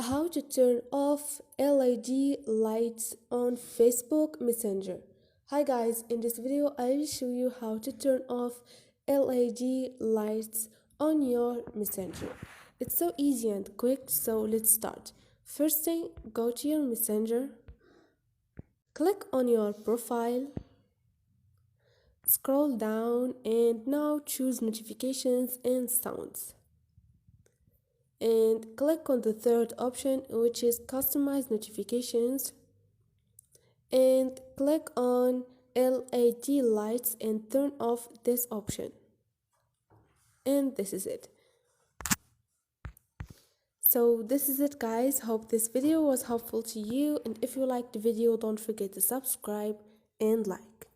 How to turn off LED lights on Facebook Messenger. Hi guys, in this video I will show you how to turn off LED lights on your Messenger. It's so easy and quick, so let's start. First thing, go to your Messenger, click on your profile, scroll down and now choose notifications and sounds. And click on the third option, which is customize notifications, and click on LED lights and turn off this option. And this is it. So this is it guys, hope this video was helpful to you, and if you liked the video don't forget to subscribe and like.